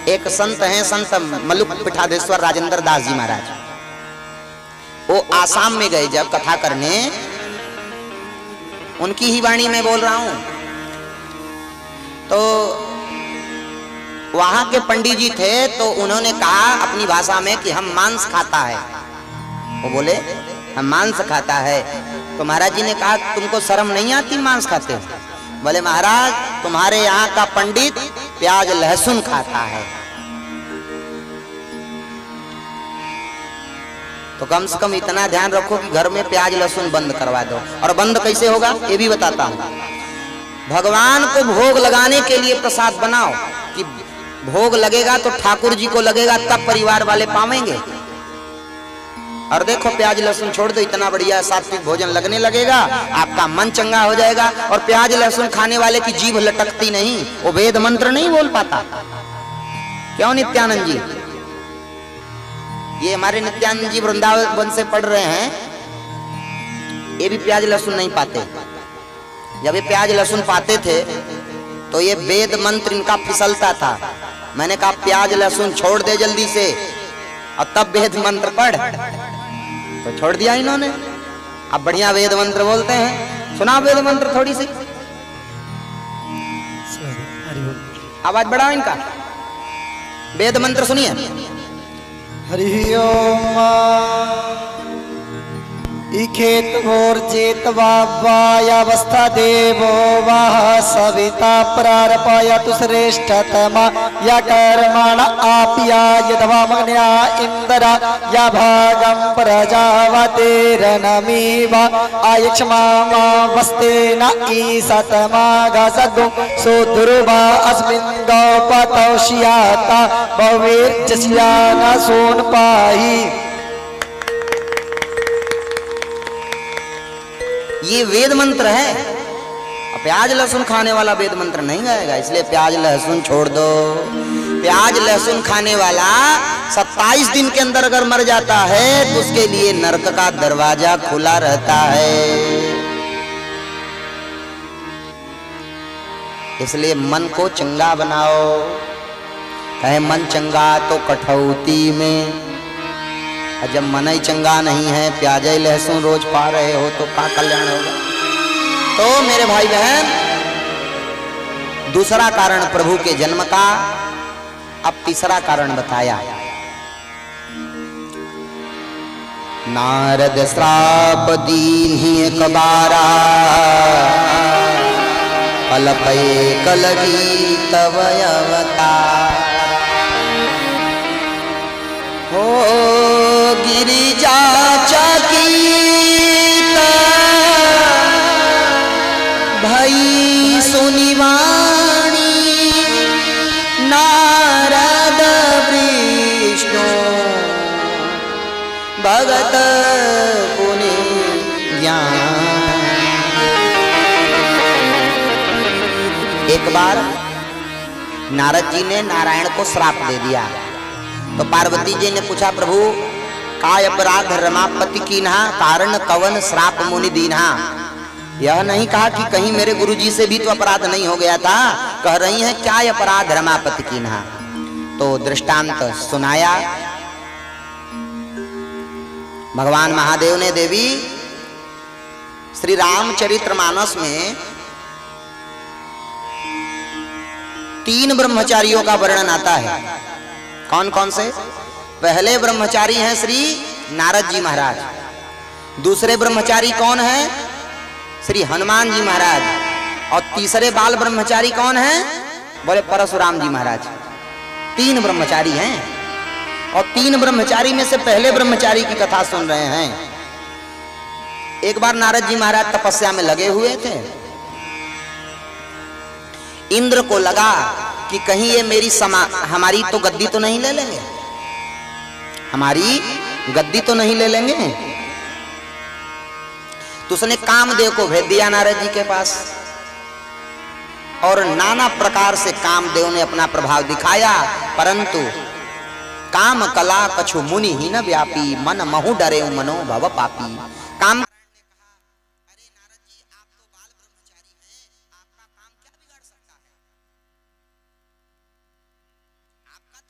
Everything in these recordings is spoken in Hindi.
एक संत हैं, संत मलुक पीठाधीश्वर राजेंद्र दास जी महाराज। वो आसाम में गए जब कथा करने, उनकी ही वाणी में बोल रहा हूं, तो वहां के पंडित जी थे, तो उन्होंने कहा अपनी भाषा में कि हम मांस खाता है। वो बोले हम मांस खाता है। तो महाराज जी ने कहा तुमको शर्म नहीं आती मांस खाते हो? बोले महाराज तुम्हारे यहाँ का पंडित प्याज लहसुन खाता है, तो कम से कम इतना ध्यान रखो कि घर में प्याज लहसुन बंद करवा दो। और बंद कैसे होगा ये भी बताता हूं। भगवान को भोग लगाने के लिए प्रसाद बनाओ, कि भोग लगेगा तो ठाकुर जी को लगेगा, तब परिवार वाले पावेंगे। और देखो प्याज लहसुन छोड़ दो, इतना बढ़िया सात्विक भोजन लगने लगेगा, आपका मन चंगा हो जाएगा। और प्याज लहसुन खाने वाले की जीभ लटकती नहीं, वो वेद मंत्र नहीं बोल पाता। क्यों नित्यानंद जी? ये हमारे नित्यानंद जी वृंदावन से पढ़ रहे हैं, ये भी प्याज लहसुन नहीं पाते। जब ये प्याज लहसुन पाते थे तो ये वेद मंत्र इनका फिसलता था। मैंने कहा प्याज लहसुन छोड़ दे जल्दी से और तब वेद मंत्र पढ़, तो छोड़ दिया इन्होंने। अब बढ़िया वेद मंत्र बोलते हैं। सुना वेद मंत्र थोड़ी सी, आवाज बढ़ाओ इनका, वेद मंत्र सुनिए। हरि ओम इखेत भोर्जेत वायावस्था देवो वाह सविता प्रारपयतु श्रेष्ठतमा या कर्मण आप्या यदवामग्न्या इंद्रा या भागं प्रजावतेरनमीव आयक्ष्मावस्तेन ईसतमागसगो सुध्रुवा अस्मिन् गौपतौष्याता भवेर्जस्यान सोनपाहि। ये वेद मंत्र है। प्याज लहसुन खाने वाला वेद मंत्र नहीं गाएगा, इसलिए प्याज लहसुन छोड़ दो। प्याज लहसुन खाने वाला 27 दिन के अंदर अगर मर जाता है तो उसके लिए नरक का दरवाजा खुला रहता है। इसलिए मन को चंगा बनाओ। कहे मन चंगा तो कठौती में, जब मन ही चंगा नहीं है, प्याज लहसुन रोज पा रहे हो तो क्या कल्याण होगा? तो मेरे भाई बहन, दूसरा कारण प्रभु के जन्म का, अब तीसरा कारण बताया। नारद श्राप दीन्हि एक बारा, कलपै कलगी तव अवतार। हो गिरिजा चकित भई सुनिवाणी, नारद विष्णु भगत पुनि ज्ञान। एक बार नारद जी ने नारायण को श्राप दे दिया, तो पार्वती जी ने पूछा प्रभु काय अपराध रमापति कीन्हा, कारण कवन श्राप मुनि दीन्हा। यह नहीं कहा कि कहीं मेरे गुरुजी से भी तो अपराध नहीं हो गया था, कह रही हैं क्या अपराध रमापति कीन्हा। तो दृष्टांत सुनाया। भगवान महादेव ने देवी श्री रामचरितमानस में 3 ब्रह्मचारियों का वर्णन आता है। कौन कौन से? पहले ब्रह्मचारी हैं श्री नारद जी महाराज। दूसरे ब्रह्मचारी कौन है? श्री हनुमान जी महाराज। और तीसरे बाल ब्रह्मचारी कौन है? बोले परशुराम जी महाराज। 3 ब्रह्मचारी हैं। और 3 ब्रह्मचारी में से पहले ब्रह्मचारी की कथा सुन रहे हैं। एक बार नारद जी महाराज तपस्या में लगे हुए थे। इंद्र को लगा कि कहीं ये मेरी हमारी तो गद्दी तो नहीं ले लेंगे, हमारी गद्दी तो नहीं ले लेंगे। तो उसने कामदेव को भेज दिया नारद जी के पास, और नाना प्रकार से कामदेव ने अपना प्रभाव दिखाया, परंतु काम कला कछु मुनि ही न व्यापी, मन महु डरे मनो भव पापी। काम आपका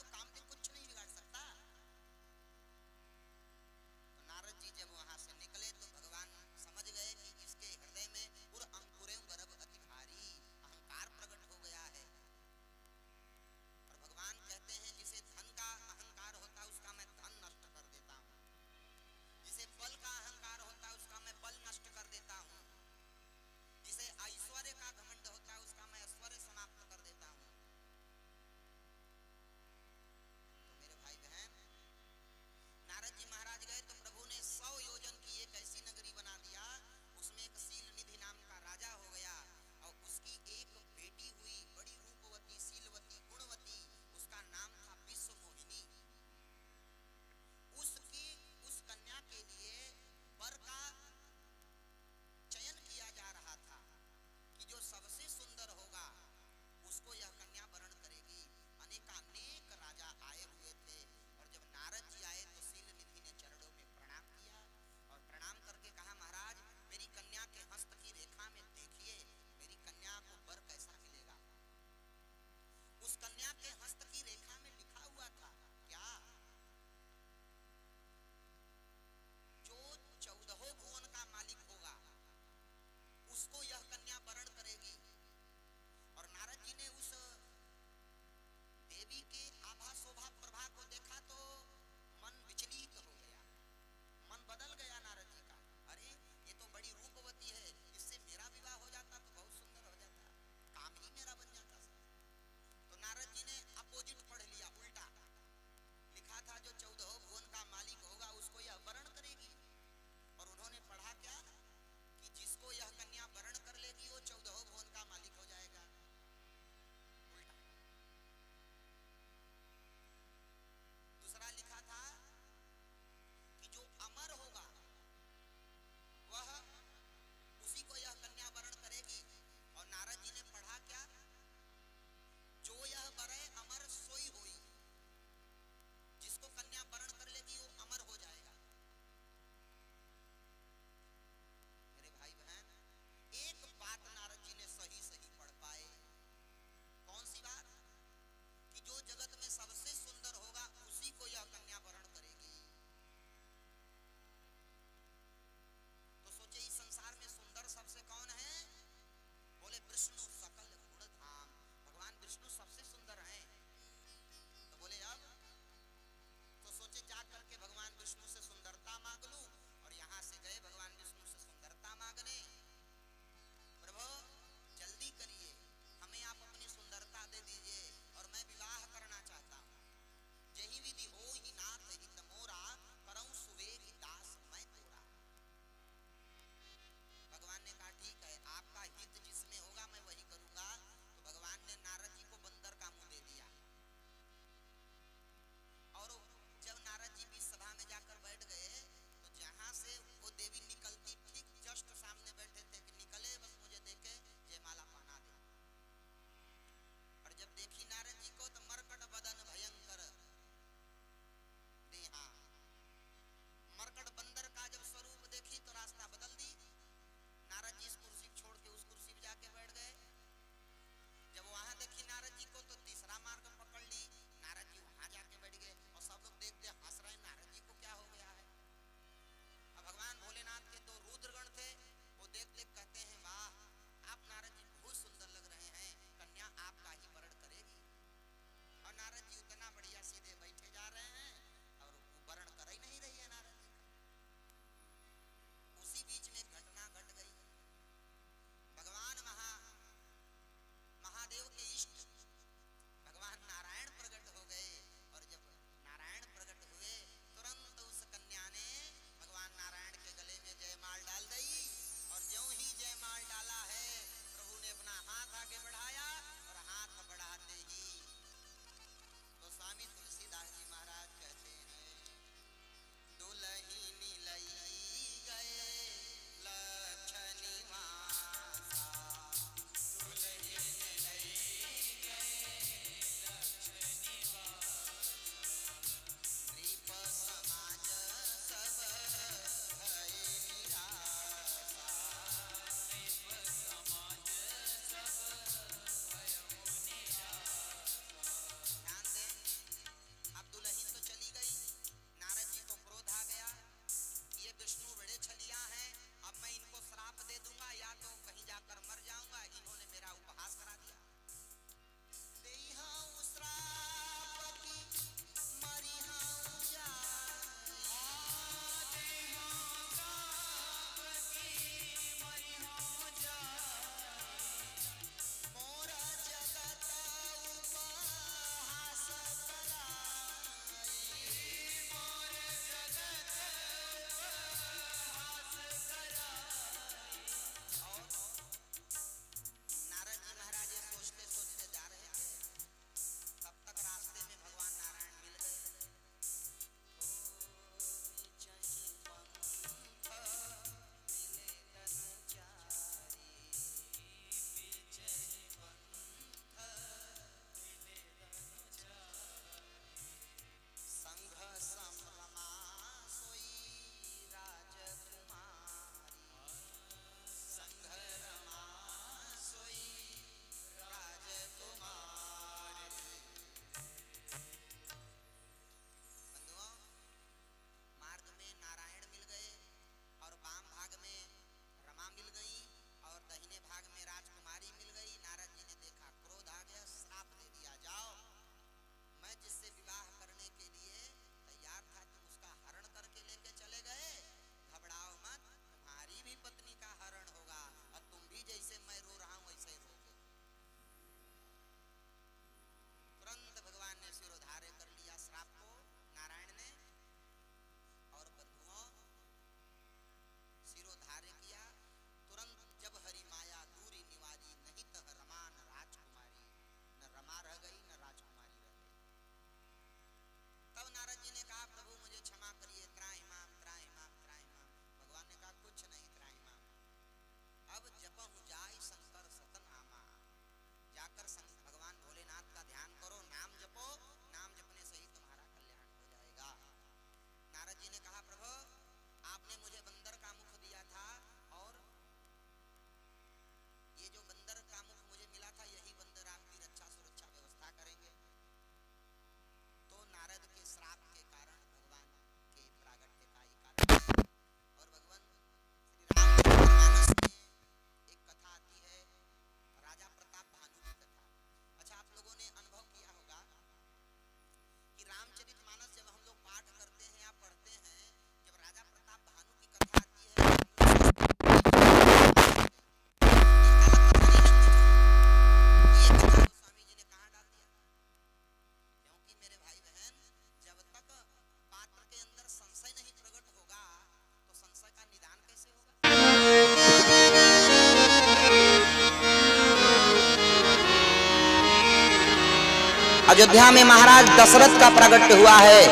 अयोध्या में महाराज दशरथ का प्रागट्य हुआ है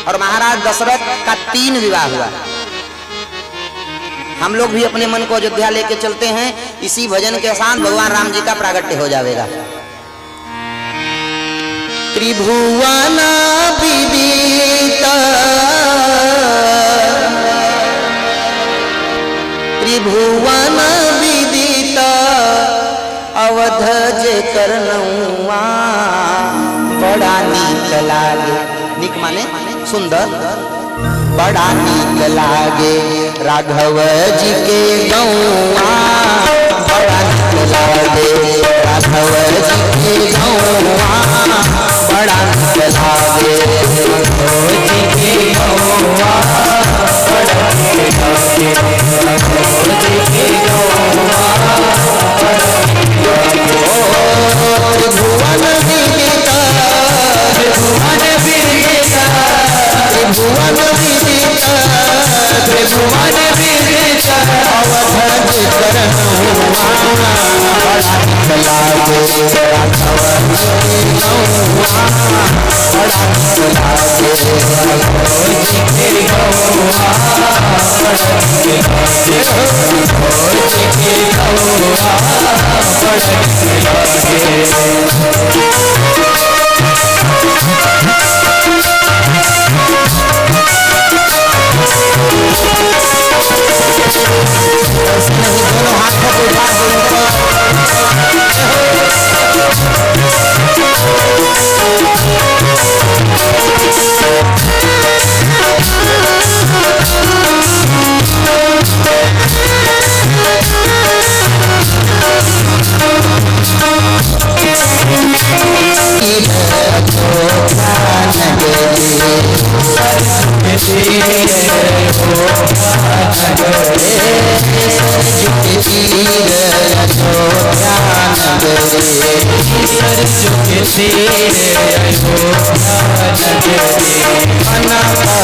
और महाराज दशरथ का 3 विवाह हुआ। हम लोग भी अपने मन को अयोध्या लेके चलते हैं, इसी भजन के साथ भगवान राम जी का प्रागट्य हो जाएगा। त्रिभुवन विदित त्रिभुवन विदित अवध जे करनौआ बड़ा नीक लागे। नीक माने सुंदर, बड़ा नीक लागे राघव जी के गौआ, बड़ा नीक लागे राघव जी के गौआ, बड़ा नीक लागे राघव जी के गौआ, बड़ा नीक लागे राघव जी के गौआ, त्रिभुवन विदित त्रिभुवन विदित त्रिभुवन विदित त्रिभुवन विदित अवध जे करनौआ बड़ा नीक लागे राघव जी के गौआ, बड़ा नीक लागे राघव जी के गौआ, बड़ा नीक लागे राघव जी के गौआ, बड़ा नीक लागे। दोनों हाथों को उठा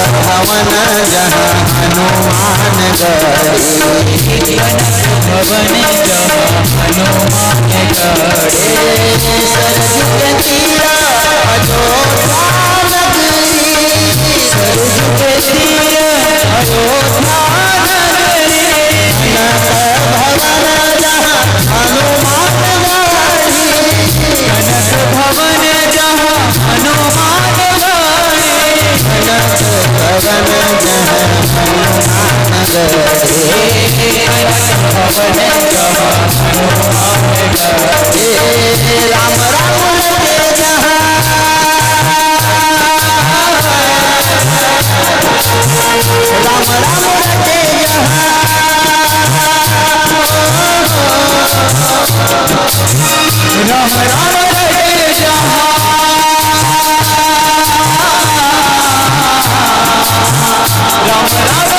भवन जहाँ हनुमान गढ़े, भवन जहाँ हनुमान गढ़े, सरजू के तीरा अयोध्या नगरी, सरजू के तीरा अयोध्या नगरी, कनक भवन जहाँ हनुमान गढ़े, कनक भवन जहाँ हनुमान गढ़े, कनक भवन जहाँ हनुमान गढ़े, भवन जहाँ हनुमान गढ़े, राम राम रटे जहाँ राम राम रटे जहाँ राम राम रटे जहाँ राम राम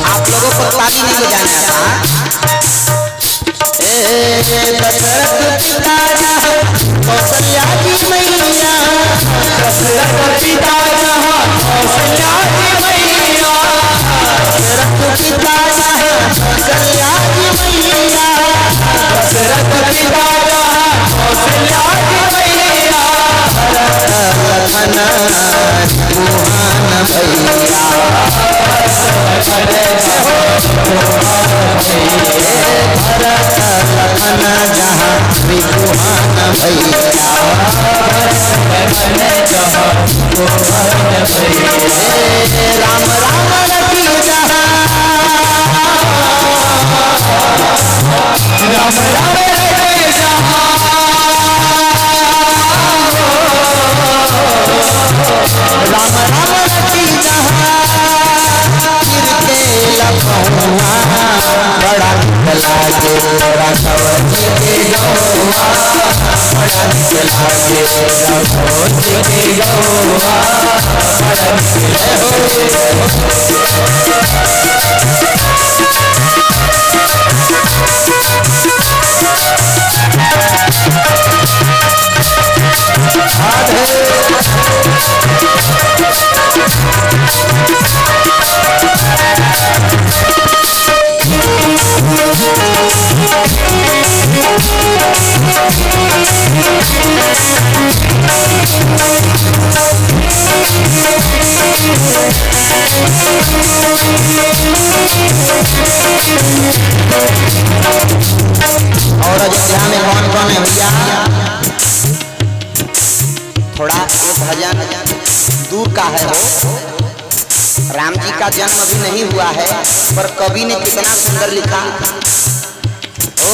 आप लोगों को ताली नहीं बजाना था। दशरथ पिता जहाँ कौशल्या की मैया, दशरथ पिता जहाँ कौशल्या की मैया, दशरथ पिता जहाँ कौशल्या की मैया, दशरथ पिता जहाँ कौशल्या की मैया, भरत लखन कुहान भैया, भरत लखन जहाँ विकुहान भैया, राम राम रति जहाँ लागे राघव जी के गौआ, बड़ा निक लागे राघव जी के गौआ, बड़ा निक और अयोध्या में कौन कौन है भैया? थोड़ा ये भजन दूर का है वो, राम जी का जन्म अभी नहीं हुआ है, पर कवि ने कितना सुंदर लिखा। ओ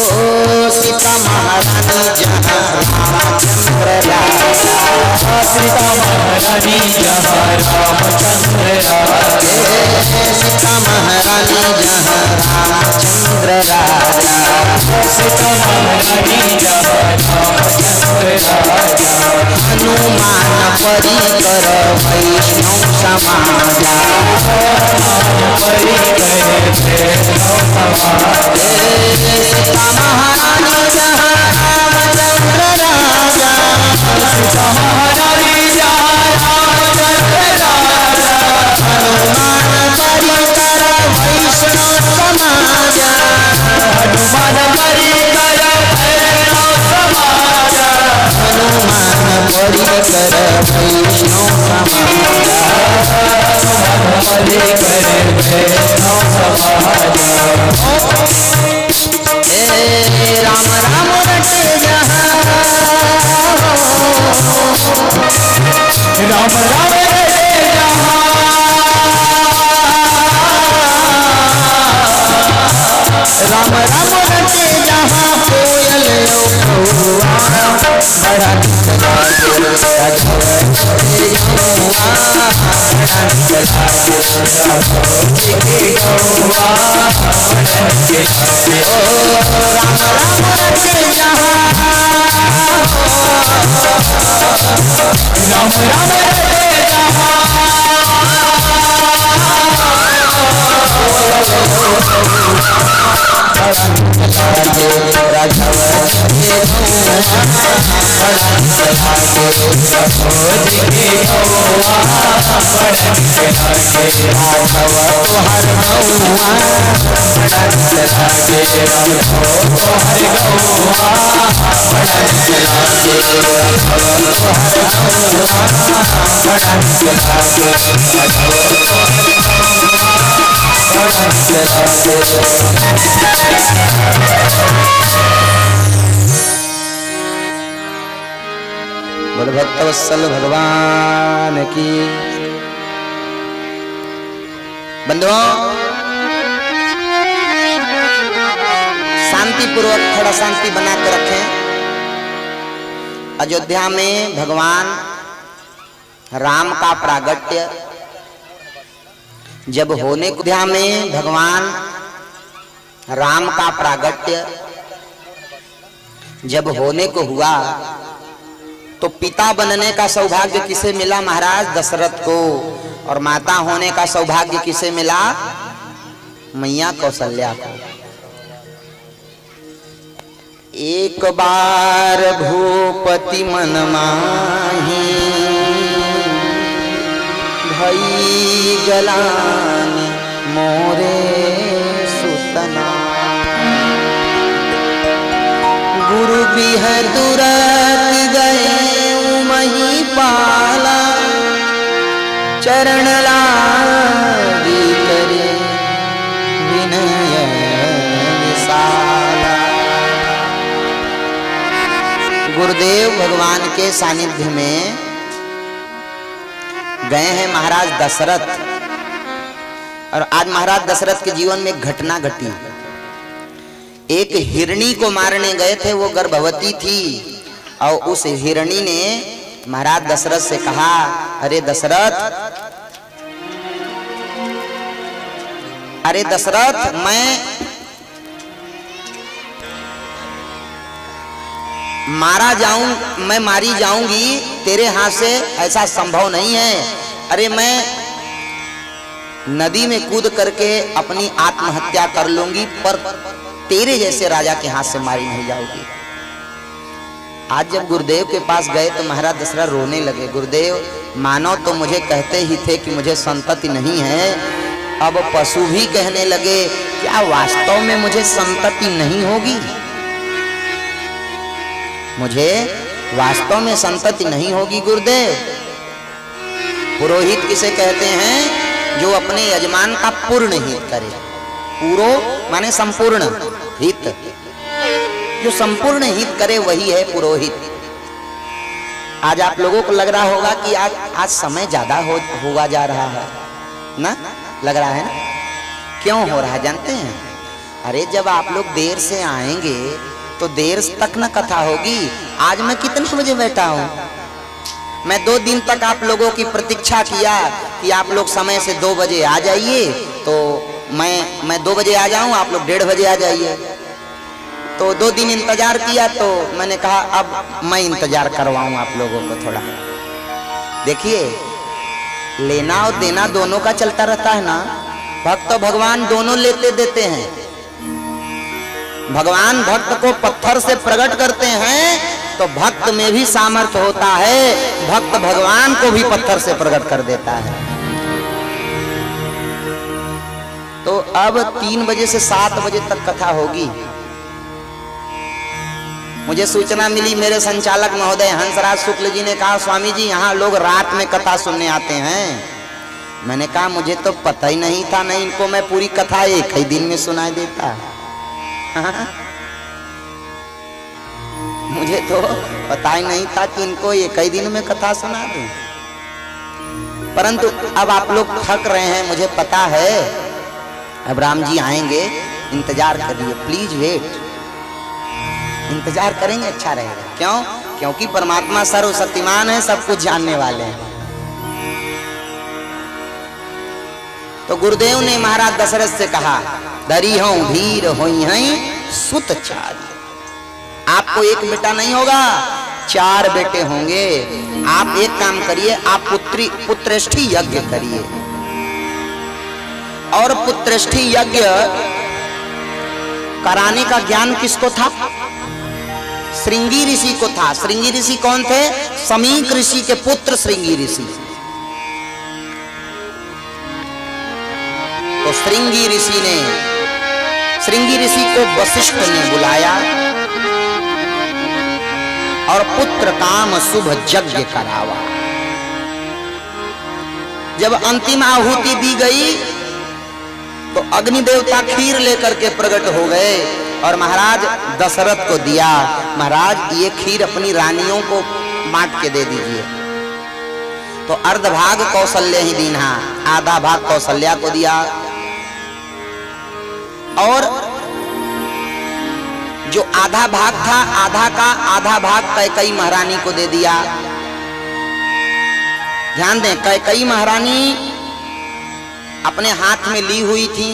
सीता महारानी जहाँ रामचंद्र राजा, सीता महारानी जहाँ रामचंद्र राजा, सीता महारानी जहाँ रामचंद्र राजा, सीता महारानी जहाँ रामचंद्र राजा, हनुमान परिकर वैष्णव समाजा, सीता महारानी जहाँ रामचंद्र राजा, सीता महारानी जहाँ रामचंद्र राजा, हनुमान परिकर वैष्णव समाजा, हनुमान परिकर वैष्णव समाजा, हनुमान परिकर वैष्णव समाजा, हनुमान परिकर वैष्णव समाजा। राम राम रटे जहाँ, राम राम रटे जहाँ, राम राम रटे जहाँ, कोयल कौआ, बड़ा निक लागे राघव जी के गौआ, बड़ा निक लागे राघव जी के गौआ, बड़ा निक लागे। ओ राम राम रटे जहाँ, राम राम रटे जहाँ, बड़ा निक लागे राघव जी के गौआ, बड़ा निक लागे राघव जी के गौआ, बड़ा निक लागे राघव तोहर गौआ, बड़ा निक लागे राघव तोहर गौआ, बड़ा निक लागे राघव तोहर गौआ, बड़ा निक लागे राघव तोहर गौआ, बड़ा निक लागे। बोल भक्तवत्सल भगवान की। बंधुओं, शांति पूर्वक थोड़ा शांति बना कर रखें। अयोध्या में भगवान राम का प्रागट्य जब होने को, अयोध्या में भगवान राम का प्रागट्य जब होने को हुआ तो पिता बनने का सौभाग्य किसे मिला? महाराज दशरथ को। और माता होने का सौभाग्य किसे मिला? मैया कौशल्या को। एक बार भूपति मन माही, भई गलानी मोरे सुतना, गुरु बिह दुरत गए मही पाला, चरण लागी करे विनय विशाला। गुरुदेव भगवान के सानिध्य में गए हैं महाराज दशरथ, और आज महाराज दशरथ के जीवन में एक घटना घटी। एक हिरणी को मारने गए थे, वो गर्भवती थी, और उस हिरणी ने महाराज दशरथ से कहा, अरे दशरथ, मारा जाऊं, मैं मारी जाऊंगी तेरे हाथ से, ऐसा संभव नहीं है। अरे मैं नदी में कूद करके अपनी आत्महत्या कर लूंगी, पर तेरे जैसे राजा के हाथ से मारी नहीं जाऊंगी। आज जब गुरुदेव के पास गए तो महाराज दशरथ रोने लगे। गुरुदेव, मानो तो मुझे कहते ही थे कि मुझे संतति नहीं है, अब पशु भी कहने लगे क्या वास्तव में मुझे संतति नहीं होगी? मुझे वास्तव में संतति नहीं होगी गुरुदेव। पुरोहित किसे कहते हैं? जो अपने यजमान का पूर्ण हित करे। पूरो माने संपूर्ण, हित, जो संपूर्ण हित करे वही है पुरोहित। आज आप लोगों को लग रहा होगा कि आज समय ज्यादा होगा जा रहा है ना, लग रहा है ना? क्यों हो रहा है जानते हैं? अरे जब आप लोग देर से आएंगे तो देर तक न कथा होगी। आज मैं कितने बजे बैठा हूं? मैं 2 दिन तक आप लोगों की प्रतीक्षा किया कि आप लोग समय से 2 बजे आ जाइए, तो मैं 2 बजे आ जाऊं, आप लोग 1:30 बजे आ जाइए। तो 2 दिन इंतजार किया, तो मैंने कहा अब मैं इंतजार करवाऊं आप लोगों को थोड़ा। देखिए, लेना और देना दोनों का चलता रहता है ना। भक्त और भगवान दोनों लेते देते हैं। भगवान भक्त को पत्थर से प्रकट करते हैं तो भक्त में भी सामर्थ्य होता है, भक्त भगवान को भी पत्थर से प्रकट कर देता है। तो अब 3 बजे से 7 बजे तक कथा होगी। मुझे सूचना मिली, मेरे संचालक महोदय हंसराज शुक्ल जी ने कहा, स्वामी जी यहाँ लोग रात में कथा सुनने आते हैं। मैंने कहा मुझे तो पता ही नहीं था, नहीं इनको मैं पूरी कथा एक ही दिन में सुनाई देता। मुझे तो पता ही नहीं था कि इनको एक ही दिन में कथा सुना दूं। परंतु अब आप लोग थक रहे हैं, मुझे पता है। अब राम जी आएंगे, इंतजार करिए, प्लीज वेट। इंतजार करेंगे, अच्छा रहेगा। क्यों? क्योंकि परमात्मा सर्वशक्तिमान है, सब कुछ जानने वाले हैं। तो गुरुदेव ने महाराज दशरथ से कहा, दरी हूं भीर होई हैं सुत चार। आपको एक बेटा नहीं होगा, 4 बेटे होंगे। आप एक काम करिए, आप पुत्रेष्ठी यज्ञ करिए। और पुत्रेष्ठी यज्ञ कराने का ज्ञान किसको था? श्रृंगी ऋषि को था। श्रृंगी ऋषि कौन थे? समीक ऋषि के पुत्र श्रृंगी ऋषि। तो श्रृंगी ऋषि को वशिष्ठ ने बुलाया और पुत्र काम शुभ यज्ञ करावा। जब अंतिम आहुति दी गई तो अग्नि देवता खीर लेकर के प्रकट हो गए और महाराज दशरथ को दिया। महाराज ये खीर अपनी रानियों को बांट के दे दीजिए। तो अर्ध भाग कौशल्या ही दीना, आधा भाग कौशल्या को दिया और जो आधा भाग था, आधा भाग कैकई महारानी को दे दिया। ध्यान दें, कैकई महारानी अपने हाथ में ली हुई थी।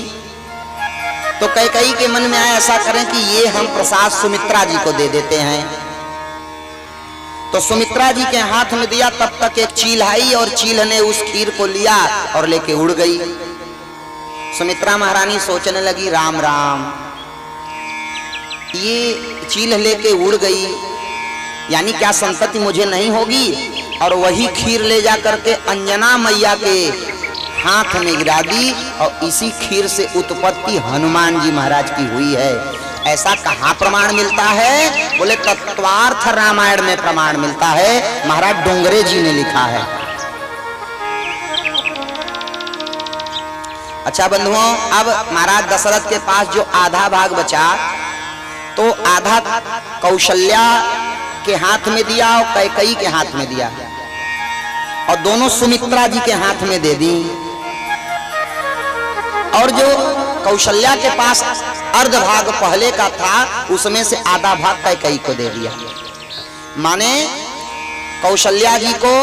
तो कैकई के मन में आया ऐसा करें कि ये हम प्रसाद सुमित्रा जी को दे देते हैं। तो सुमित्रा जी के हाथ में दिया, तब तक एक चील आई और चील ने उस खीर को लिया और लेके उड़ गई। सुमित्रा महारानी सोचने लगी, राम राम, ये चील लेके उड़ गई, यानी क्या संतति मुझे नहीं होगी? और वही खीर ले जा करके अंजना मैया के हाथ में गिरा दी और इसी खीर से उत्पत्ति हनुमान जी महाराज की हुई है। ऐसा कहाँ प्रमाण मिलता है? बोले तत्वार्थ रामायण में प्रमाण मिलता है, महाराज डोंगरे जी ने लिखा है। अच्छा बंधुओं, अब महाराज दशरथ के पास जो आधा भाग बचा, तो आधा कौशल्या के हाथ में दिया और कैकई के हाथ में दिया और दोनों सुमित्रा जी के हाथ में दे दी। और जो कौशल्या के पास अर्ध भाग पहले का था, उसमें से आधा भाग कैकई को दे दिया। माने कौशल्या जी को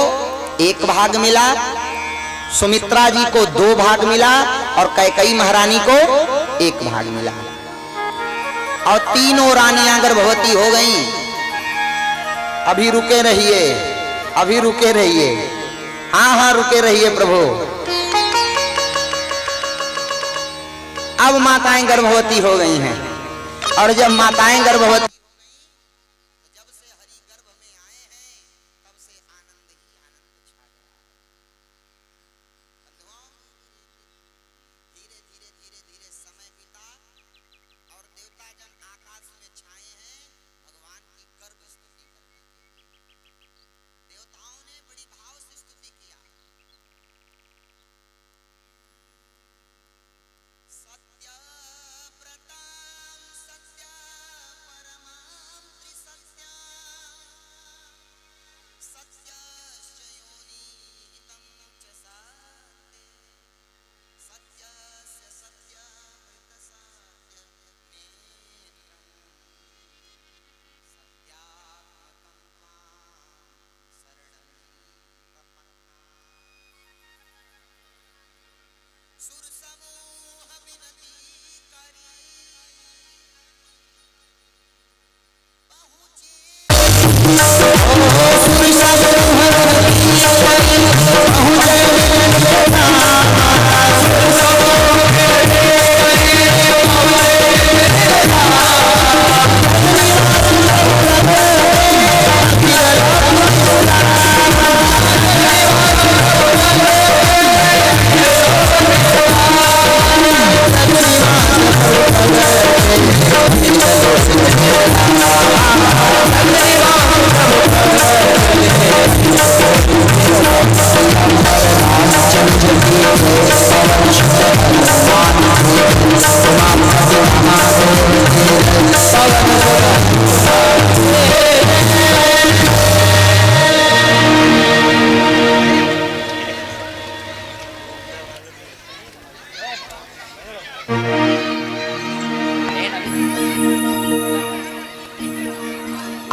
1 भाग मिला, सुमित्रा जी को 2 भाग मिला और कैकई महारानी को 1 भाग मिला। और तीनों रानियां गर्भवती हो गईं। अभी रुके रहिए, अभी रुके रहिए, हाँ हाँ रुके रहिए प्रभु। अब माताएं गर्भवती हो गई हैं, और जब माताएं गर्भवती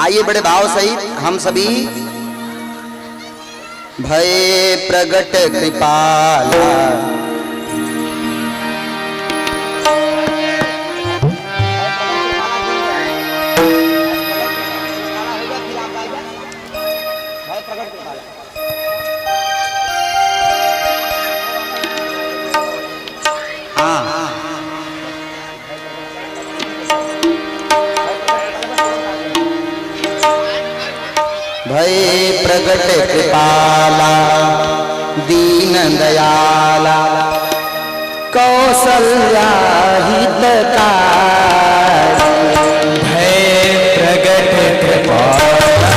आइए बड़े भाव सहित हम सभी भय प्रगट कृपाला भय प्रगट कृपाला दीन दयाला कौशल्या हितकारी भय प्रगट कृपाला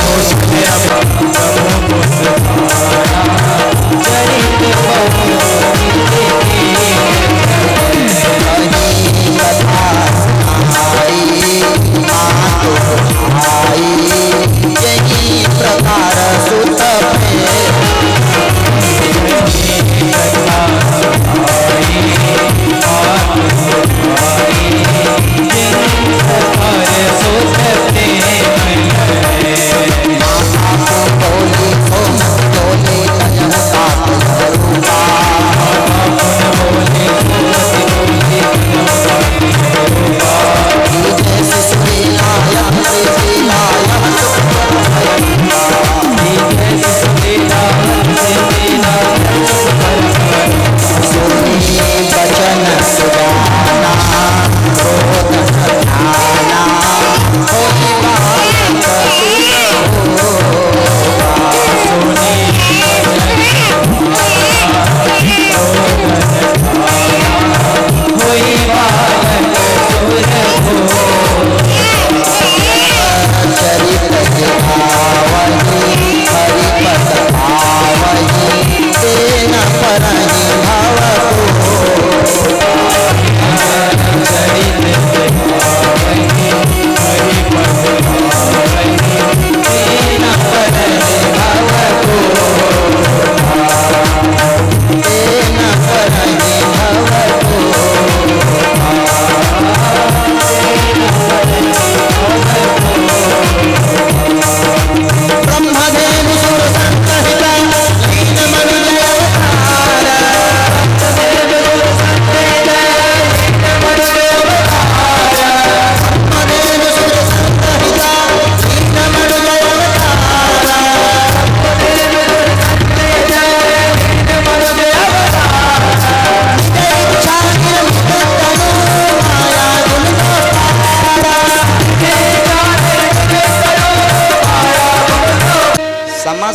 कौशल्या प्रकार सुत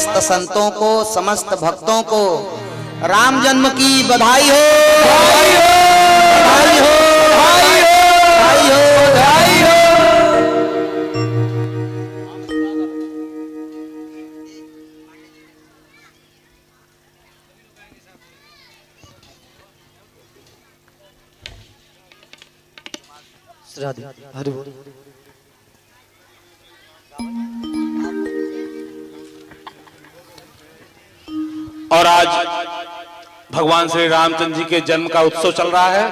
समस्त संतों को, समस्त भक्तों को राम जन्म की बधाई हो, बधाई हो, बधाई हो, बधाई हो, बधाई हो। हरि बोल। और आज भगवान श्री रामचंद्र जी के जन्म का उत्सव चल रहा है।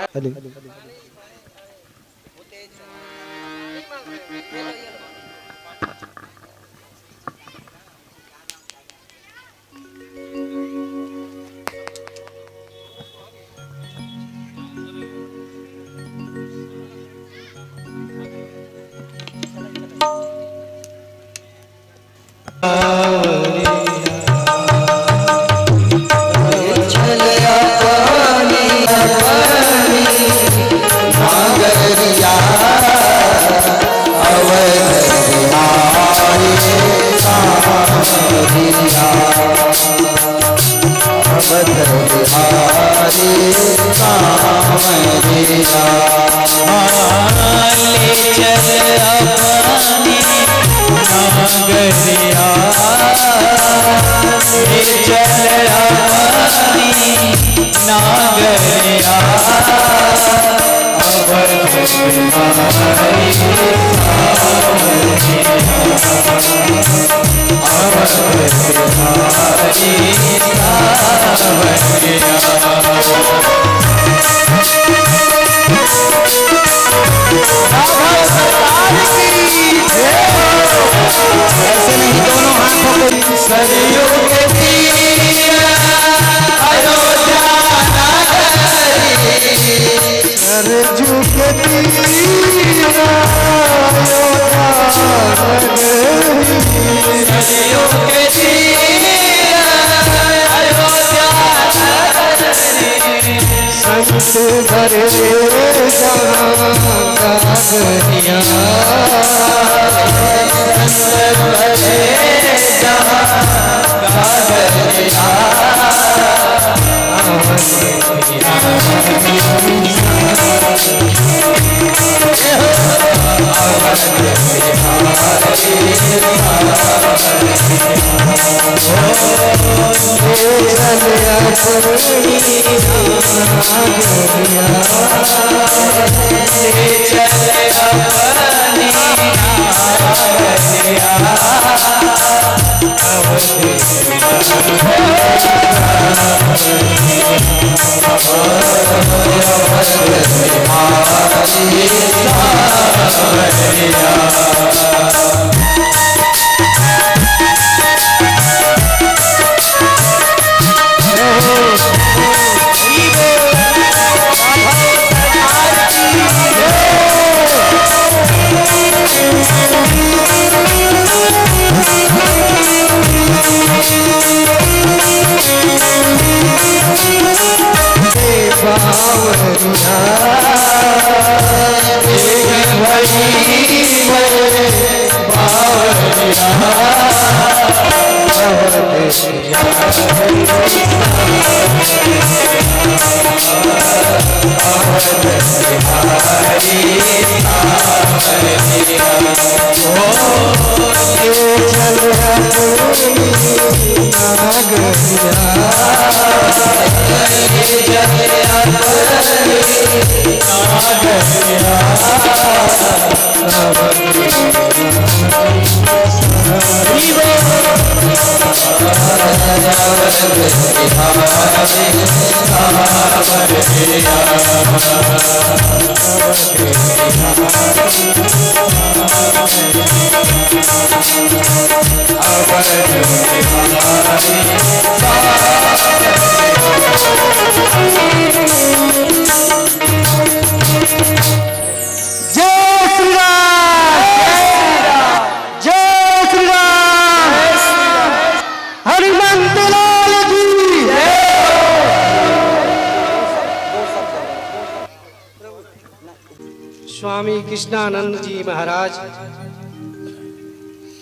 स्वामी कृष्णानंद जी महाराज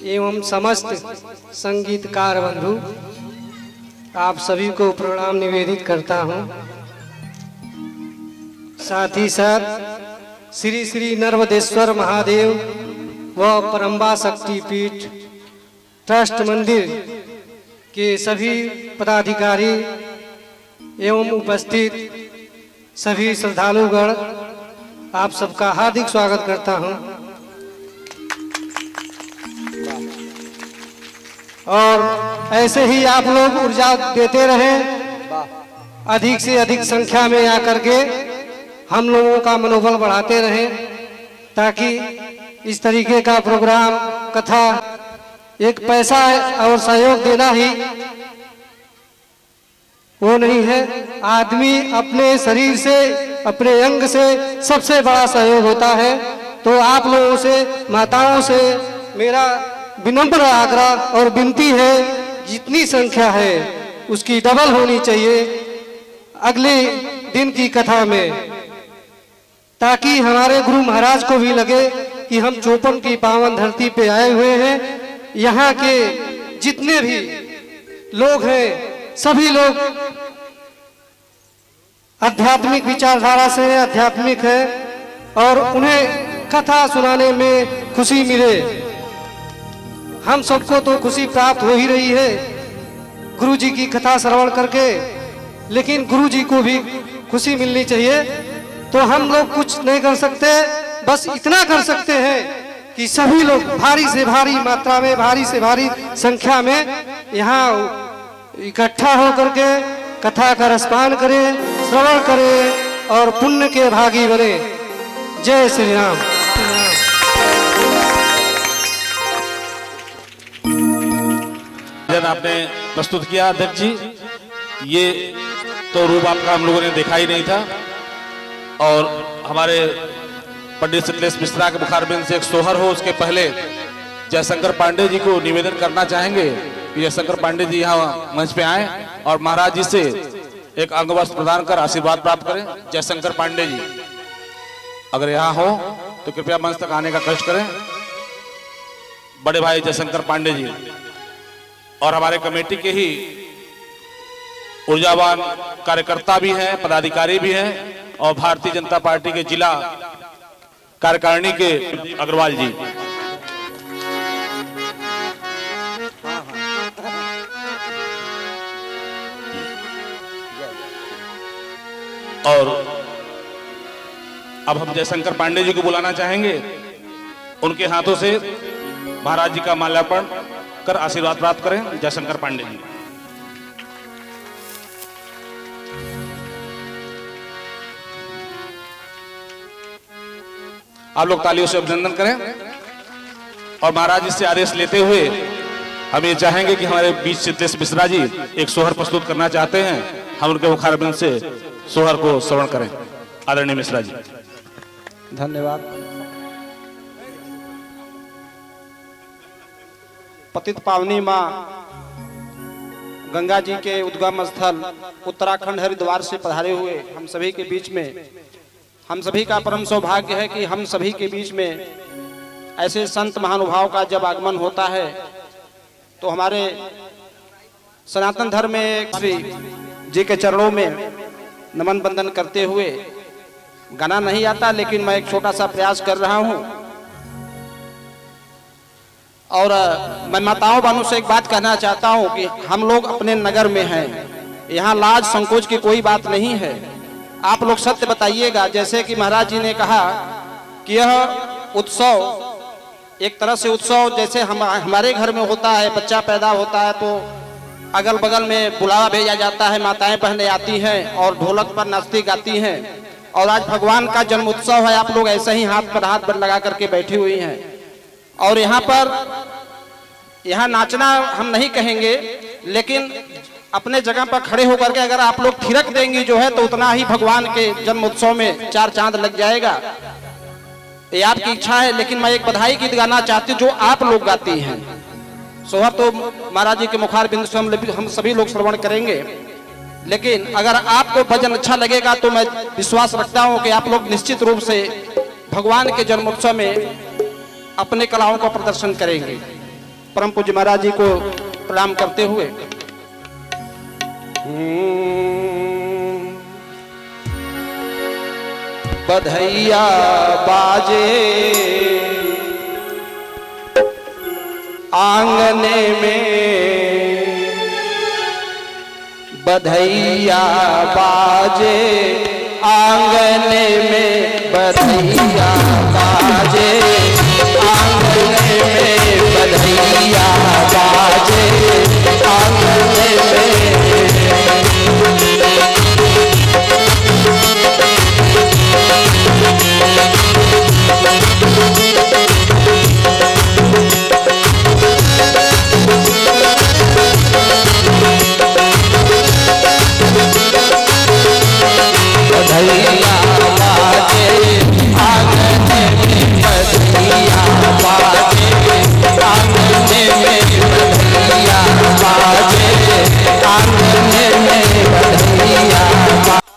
एवं समस्त संगीतकार बंधु, आप सभी को प्रणाम निवेदित करता हूं। साथ ही साथ श्री श्री नर्मदेश्वर महादेव व परम्बा शक्ति पीठ ट्रस्ट मंदिर के सभी पदाधिकारी एवं उपस्थित सभी श्रद्धालुगण, आप सबका हार्दिक स्वागत करता हूं। और ऐसे ही आप लोग ऊर्जा देते रहें, अधिक से अधिक संख्या में आकर के हम लोगों का मनोबल बढ़ाते रहें, ताकि इस तरीके का प्रोग्राम, कथा, एक पैसा और सहयोग देना ही वो नहीं है। आदमी अपने शरीर से, अपने अंग से सबसे बड़ा सहयोग होता है। तो आप लोगों से, माताओं से मेरा विनम्र आग्रह और विनती है, जितनी संख्या है उसकी डबल होनी चाहिए अगले दिन की कथा में, ताकि हमारे गुरु महाराज को भी लगे कि हम चौपन की पावन धरती पे आए हुए हैं। यहाँ के जितने भी लोग हैं, सभी लोग आध्यात्मिक विचारधारा से आध्यात्मिक है और उन्हें कथा सुनाने में खुशी मिले। हम सबको तो खुशी प्राप्त हो ही रही है गुरु जी की कथा श्रवण करके, लेकिन गुरु जी को भी खुशी मिलनी चाहिए। तो हम लोग कुछ नहीं कर सकते, बस इतना कर सकते हैं कि सभी लोग भारी से भारी मात्रा में, भारी से भारी संख्या में यहाँ इकट्ठा होकर के कथा का रसपान करें, श्रवण करें और पुण्य के भागी बने। जय श्री राम। आपने प्रस्तुत किया अध्यक्ष जी, ये तो रूप आपका हम लोगों ने देखा ही नहीं था। और हमारे पंडित शीतलेश मिश्रा के मुखारबिंद से एक सोहर हो, उसके पहले जयशंकर पांडे जी को निवेदन करना चाहेंगे कि जयशंकर पांडे जी यहाँ मंच पे आए और महाराज जी से एक अंगवस्त्र प्रदान कर आशीर्वाद प्राप्त करें। जयशंकर पांडे जी अगर यहाँ हो तो कृपया मंच तक आने का कष्ट करें। बड़े भाई जयशंकर पांडे जी और हमारे कमेटी के ही ऊर्जावान कार्यकर्ता भी हैं, पदाधिकारी भी हैं, और भारतीय जनता पार्टी के जिला कार्यकारिणी के अग्रवाल जी। और अब हम जयशंकर पांडे जी को बुलाना चाहेंगे, उनके हाथों से महाराज जी का माल्यार्पण कर आशीर्वाद प्राप्त करें। जयशंकर पांडे जी। आप लोग तालियों से अभिनंदन करें और महाराज जी से आदेश लेते हुए हम ये चाहेंगे कि हमारे बीच शीतलेश मिश्रा जी एक सोहर प्रस्तुत करना चाहते हैं। हम उनके मुखारबिंद से सोहर को श्रवण करें। आदरणीय मिश्रा जी। धन्यवाद। पतित पावनी मां गंगा जी के उद्गम स्थल उत्तराखंड हरिद्वार से पधारे हुए हम सभी के बीच में, हम सभी का परम सौभाग्य है कि हम सभी के बीच में ऐसे संत महानुभाव का जब आगमन होता है तो हमारे सनातन धर्म में श्री जी के चरणों में नमन बंदन करते हुए गाना नहीं आता, लेकिन मैं एक छोटा सा प्रयास कर रहा हूं। और मैं माताओं बहनों से एक बात कहना चाहता हूं कि हम लोग अपने नगर में हैं, यहाँ लाज संकोच की कोई बात नहीं है। आप लोग सत्य बताइएगा। जैसे कि महाराज जी ने कहा कि यह उत्सव एक तरह से उत्सव जैसे हमारे घर में होता है, बच्चा पैदा होता है तो अगल बगल में बुलावा भेजा जाता है, माताएं बहनें आती हैं और ढोलक पर नाचती गाती हैं। और आज भगवान का जन्म उत्सव है, आप लोग ऐसे ही हाथ पर हाथ लगा करके बैठी हुई हैं। और यहाँ नाचना हम नहीं कहेंगे, लेकिन अपने जगह पर खड़े होकर के अगर आप लोग थिरक देंगी जो है तो उतना ही भगवान के जन्म उत्सव में चार चांद लग जाएगा। ये आपकी इच्छा है, लेकिन मैं एक बधाई गीत गाना चाहती हूँ जो आप लोग गाती हैं। सोहर तो महाराज जी के मुखारबिंद से हम सभी लोग श्रवण करेंगे, लेकिन अगर आपको भजन अच्छा लगेगा तो मैं विश्वास रखता हूँ कि आप लोग निश्चित रूप से भगवान के जन्मोत्सव में अपने कलाओं का प्रदर्शन करेंगे। परम पूज्य महाराज जी को प्रणाम करते हुए बधैया बाजे आंगने में, बधैया बाजे आंगने में, बधैया बाजे आंगने में, बधैया बाजे आंगने में। बधैया बाजे आंगने में, बधैया बाजे आंगने में, बधैया बाजे आंगने में, बधैया बाजे।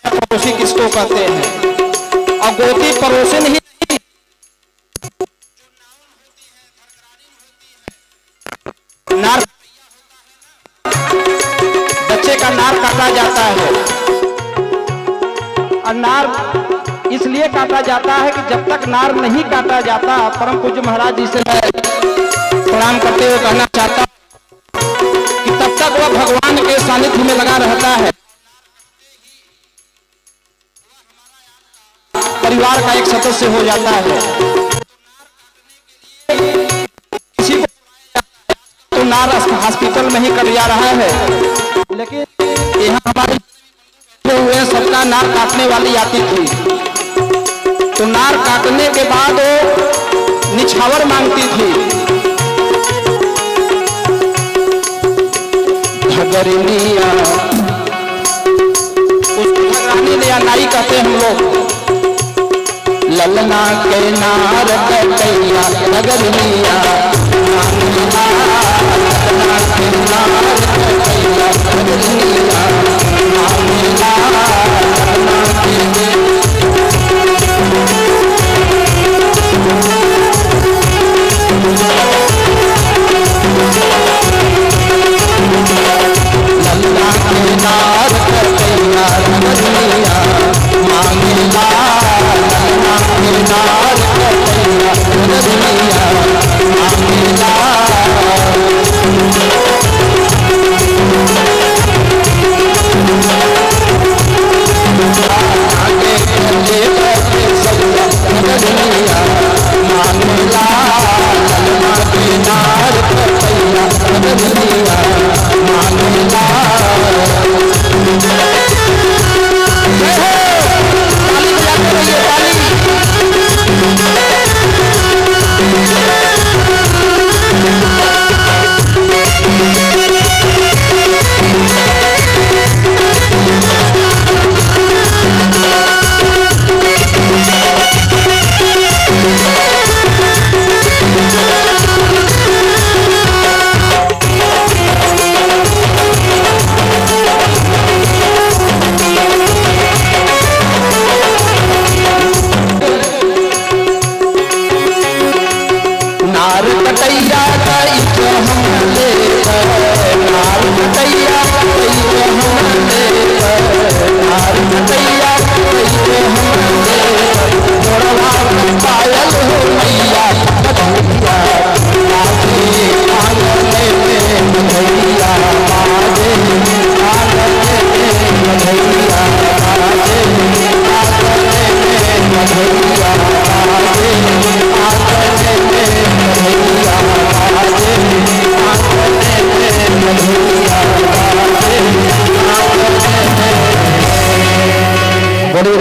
पड़ोसी किसको कहते हैं? और गोती पड़ोसन ही नार, बच्चे का नार काटा जाता है। और नार इसलिए काटा जाता है कि जब तक नार नहीं काटा जाता, परम पूज्य महाराज जी से मैं प्रणाम करते हुए कहना चाहता हूं कि तब तक वह भगवान के सानिध्य में लगा रहता है, परिवार का एक सदस्य हो जाता है। किसी को तो नार हॉस्पिटल में ही कट जा रहा है, लेकिन यहाँ हमारे हुए सबका नार काटने वाली आती थी, तो नार काटने के बाद वो निछावर मांगती थी। घगरनिया, उसको घगरानी या नाई कहते हैं हम लोग। ललना के नार कटैया घगरनिया, ललना के नार कटैया घगरनिया, लल्ला के नार कटैया घगरनिया मांगला, लल्ला के नार कटैया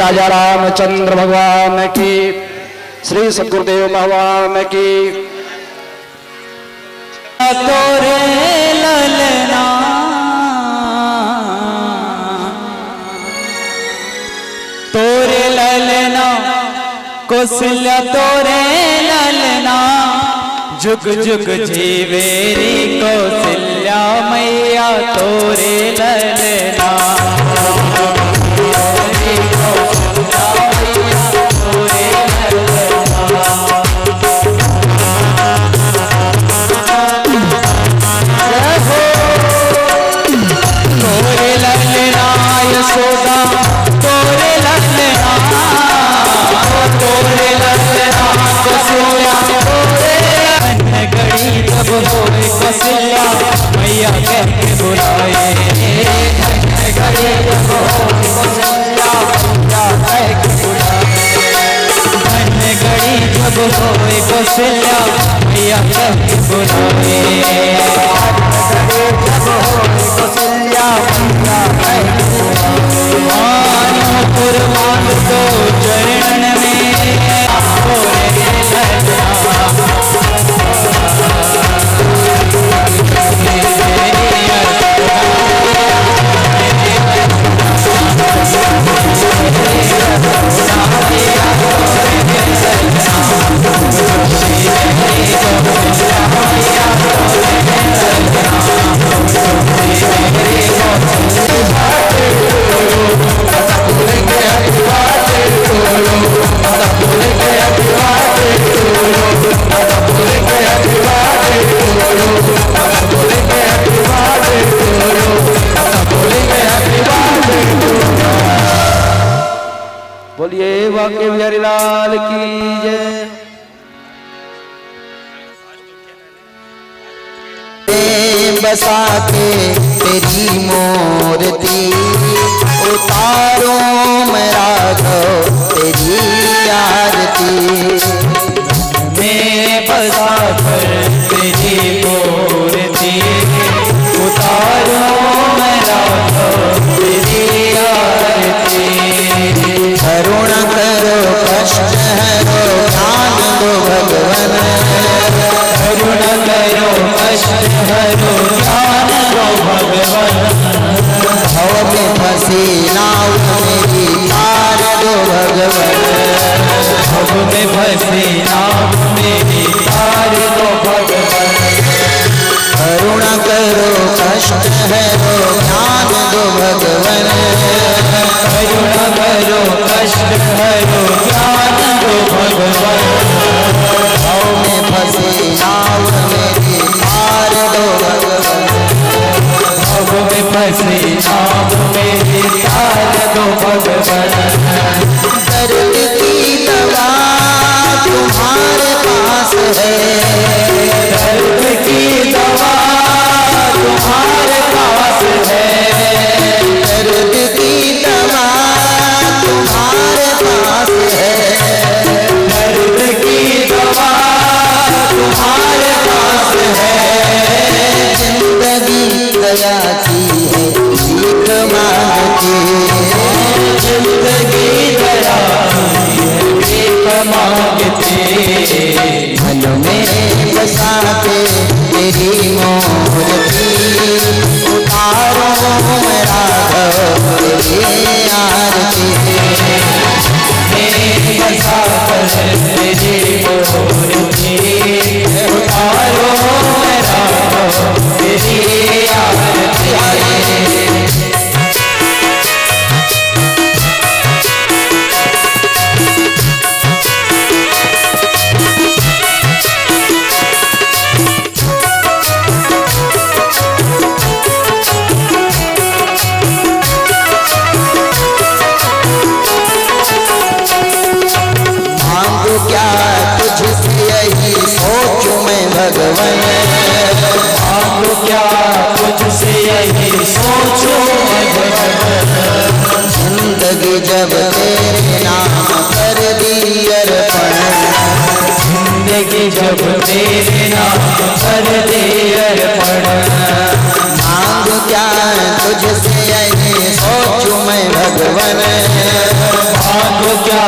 राजा रामचंद्र भगवान की, श्री सद्गुरुदेव भगवान की। तोरे ललना तोरे ललना कौशल्या तोरे ललना जुग जुग जीवेरी कौशल्या मैया तोरे ललना। यशोदा तोरे ललना तोरे ललना कौशल्या तोरे घड़ी जब होए कौशल्या मैया कह के बुलाए घड़ी जब होए कौशल्या मैया कह के बुलाए घड़ी जब होए कौशल्या मैया कह के बुलाए कुर्बान तो चरण में बोलिए बांके बिहारी लाल की जय। बसा के तेरी मूर्ति उतारो मैं राघव तेरी आरती। मैं बसा कर तेरी मूर्ति उतारो मैं राघव तेरी आरती। करुणा करो कष्ट हरो ज्ञान दो भगवन। करुणा करो कष्ट हरो ज्ञान दो भगवन। भव में फंसी नाव मेरी तार दो भगवन। भव में फंसी नाव मेरी तार दो भगवन। करुणा करो कष्ट हरो ज्ञान दो भगवन। करुणा करो कष्ट हरो ज्ञान दो भगवन। भव में फंसी नाव मेरी तार दो भगवन। भव में फंसी नाव मेरी तार दो भगवन। दर्द की दवा तुम्हारे पास है। दर्द की दवा तुम्हारे पास है। दर्द की दवा तुम्हारे पास है। दर्द की दवा तुम्हारे पास है। जिंदगी दया की है भीख मांगती। जिंदगी दया भीख मांगती। मन में बसा के तेरी मूर्ति उतारो मैं राघव तेरी आरती। बसा कर तेरी मूर्ति उतारो मैं राघव तेरी आरती। मांगू क्या तुझसे यही सोचूं मैं भगवन। मांगू क्या तुझसे यही सोचो भगवन। जिंदगी जब तेरे नाम कर दी अर्पण। जिंदगी जब तेरे नाम कर दे अर्पण। मांगू क्या तुझसे यही सोचूं मैं भगवन, मांगू क्या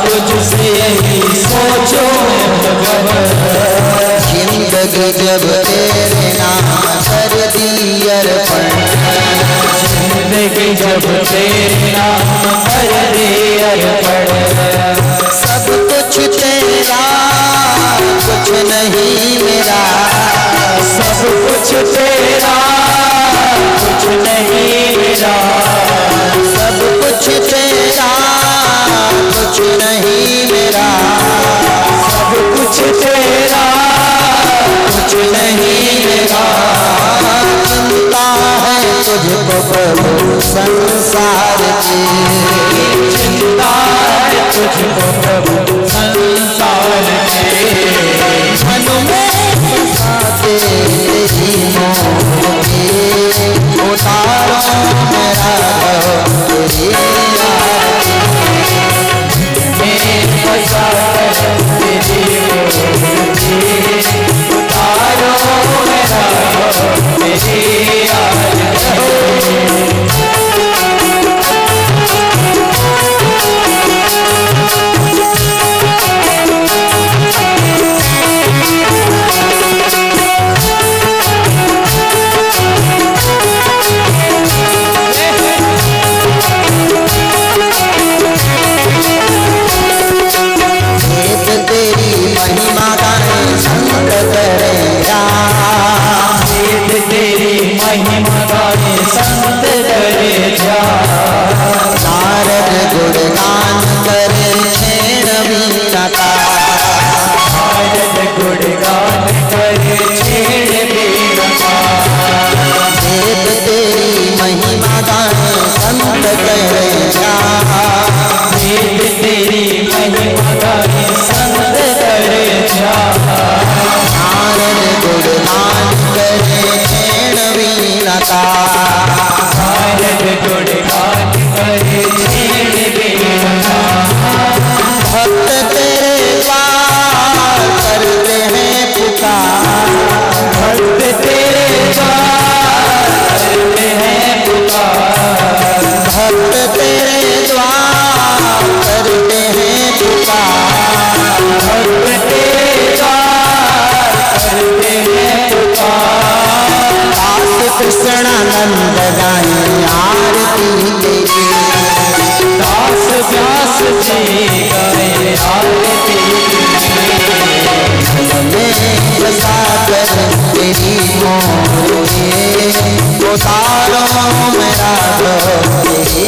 तुझसे यही सोचो भगवन। जिंदगी जब तेरे नाम कर दी अर्पण, जिंदगी जब तेरे नाम कर दी अर्पण। सब कुछ तेरा कुछ नहीं मेरा, सब कुछ तेरा कुछ नहीं मेरा। सब कुछ तेरा कुछ नहीं मेरा, सब कुछ तेरा कुछ नहीं मेरा। चिंता है तुझको प्रभु संसार की, चिंता है तुझको प्रभु संसार की। मन में फंसाते तेरी मोही, उतारो मेरा तेरी आरती। में फंसा तेरी मोही, उतारो मेरा तेरी आरती। तेरी महिमा गाए संत करे राम, तेरी महिमा गाए संत करे जा। नारद गुणगान करे छेड़ वीणता, नारद गुणगान करे छेड़ वीणता। वेद तेरी महिमा गाए संत करे राम, वेद तेरी महिमा गाए संत करे जा। नारद गुणगान करे छेड़ वीणता, नारद गुणगान करे छेड़ वीणता। भक्त तेरे द्वार करते हैं पुकार, भक्त तेरे द्वार करते हैं पुकार। भक्त तेरे द्वार करते हैं पुकार। भक्त तेरे द्वार करते हैं पुकार। दास कृष्णानंद गाए आरती तेरी, दास व्यास जी गाए आरती। में बसा कर तेरी मोहे, उतारो मेरा तेरी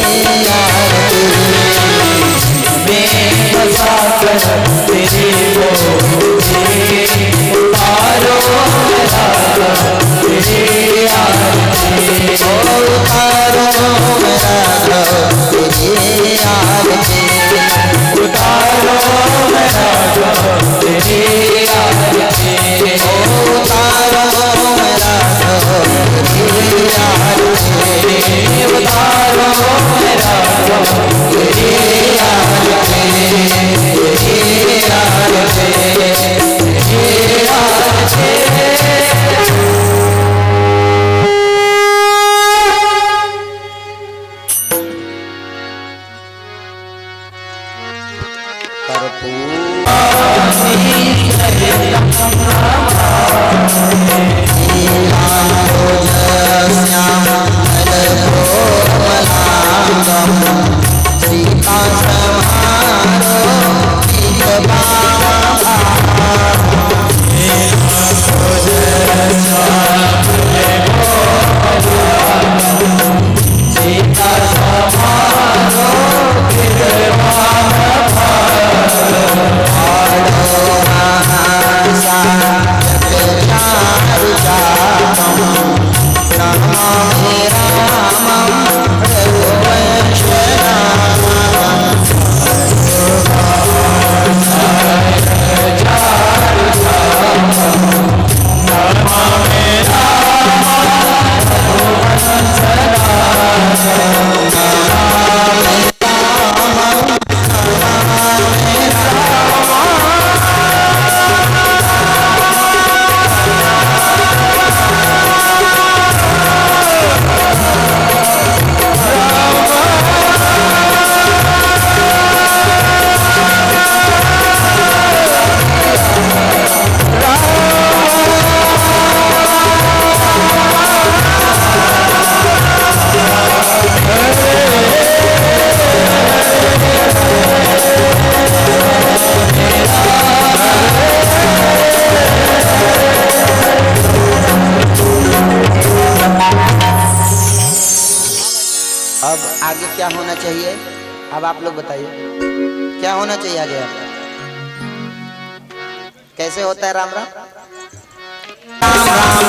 आरती। में बसा कर तेरी मोहे, उतारो मेरा तेरी आरती। उतारो मेरा तेरी आरती, उतारो मेरा तेरी आरती। उतारो मेरा तेरी आरती, उतारो मेरा तेरी आरती। तेरी आरती, तेरी आरती। अब आगे क्या होना चाहिए? अब आप लोग बताइए क्या होना चाहिए आगे? आप कैसे होता है राम राम? राम राम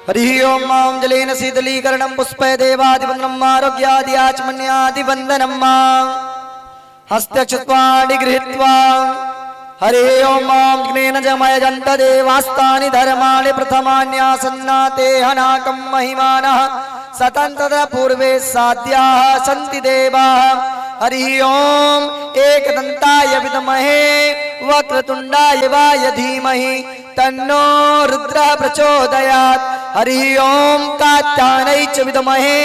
हरि ओम मां जलेन शीतलीकरणं पुष्पे देवादिवन्दनम् आरोग्यादि आचमन्यादिवन्दनम् हस्तक्षत्वाणि गृहीत्वा हरि ओम मां ज्ञेन जमय जन्त देवास्तानि धर्माणि प्रथमान्यासन्नाते हनाकं महिमानः सतन्तत्र पूर्वे साध्याः सन्ति देवाः हरि ओम एकदन्ताय विद्महे वक्रतुण्डाय वाय धीमहि तन्नो रुद्रः प्रचोदयात् हरि ओम कात्यायनै च विद्महे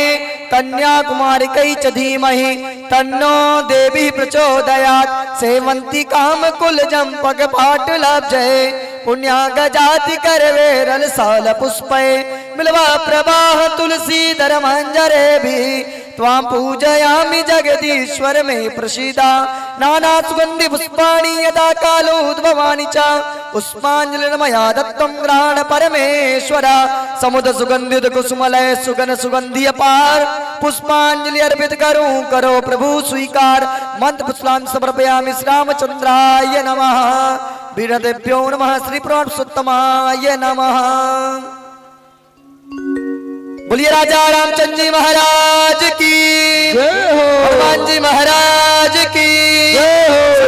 कन्याकुमारिकै च धीमहि तन्नो देवी प्रचोदयात् सेवन्ति कामकुलजं पगपाटलब्धे पुण्यागजाति करवेरल साल पुष्पे मिलवा प्रवाह तुलसीधर मंजरे भी त्वां पूजयामि जगदीश्वर मे प्रसीदा नाना सुगंधि पुष्पाणि यदा कालोद्भवानि च पुष्पांजलिर्मया दत्तं ग्रहण परमेश्वर समुद्र सुगंधित कुसुमलय सुगन सुगंधि अपार पुष्पांजलि अर्पित करो प्रभु स्वीकार मंत्र पुष्पांजलि समर्पयामि श्री रामचंद्राय नमः वीरदेव्यो नमः श्री पुरुषोत्तमाय नमः। बोलिए राजा रामचंद्र जी महाराज की हनुमान जी महाराज की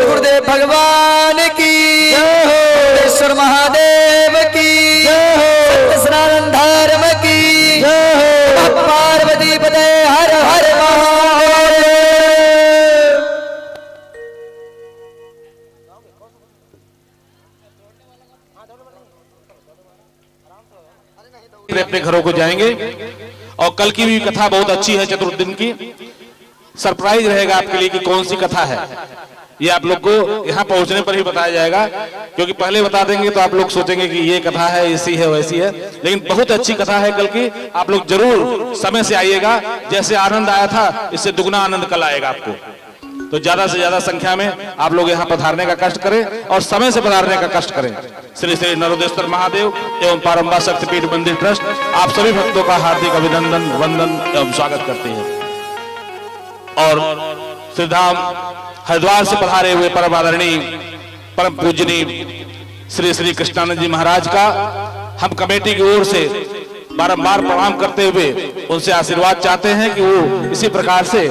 गुरुदेव भगवान की ईश्वर महादेव की सनातन धर्म की पार्वती पते हर हर अपने घरों को जाएंगे। और कल की भी कथा बहुत अच्छी है, चतुर्दिन की सरप्राइज रहेगा आपके लिए कि कौन सी कथा है, ये आप लोग को यहाँ पहुंचने पर ही बताया जाएगा, क्योंकि पहले बता देंगे तो आप लोग सोचेंगे कि ये कथा है, ऐसी है, वैसी है, लेकिन बहुत अच्छी कथा है कल की। आप लोग जरूर समय से आइएगा, जैसे आनंद आया था इससे दुगना आनंद कल आएगा आपको। तो ज्यादा से ज्यादा संख्या में आप लोग यहाँ पधारने का कष्ट करें और समय से पधारने का कष्ट करें। श्री श्री नरोदेश्वर महादेव एवं पारंबा शक्तिपीठ मंदिर ट्रस्ट आप सभी भक्तों का हार्दिक अभिनंदन, वंदन एवं स्वागत करते हैं। और श्रीधाम हरिद्वार से पधारे हुए परम आदरणीय परम पूजनीय श्री श्री कृष्णानंद जी महाराज का हम कमेटी की ओर से बारंबार प्रणाम करते हुए उनसे आशीर्वाद चाहते हैं कि वो इसी प्रकार से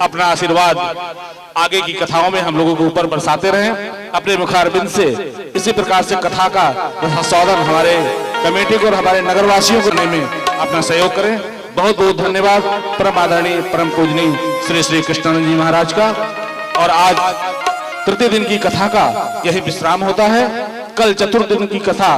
अपना आशीर्वाद आगे की कथाओं में हम लोगों के ऊपर बरसाते रहें। अपने मुखारबिंद से इसी प्रकार से कथा का स्वागत हमारे कमेटी को और हमारे नगरवासियों को करने में अपना सहयोग करें। बहुत बहुत धन्यवाद परम आदरणीय परम पूजनीय श्री श्री कृष्णानंद जी महाराज का। और आज तृतीय दिन की कथा का यही विश्राम होता है। कल चतुर्दिन की कथा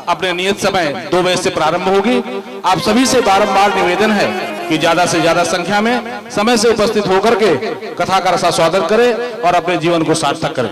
अपने नियत समय 2 बजे से प्रारंभ होगी। आप सभी से बारंबार निवेदन है कि ज्यादा से ज्यादा संख्या में समय से उपस्थित होकर के कथा का रसास्वादन करें और अपने जीवन को सार्थक करें।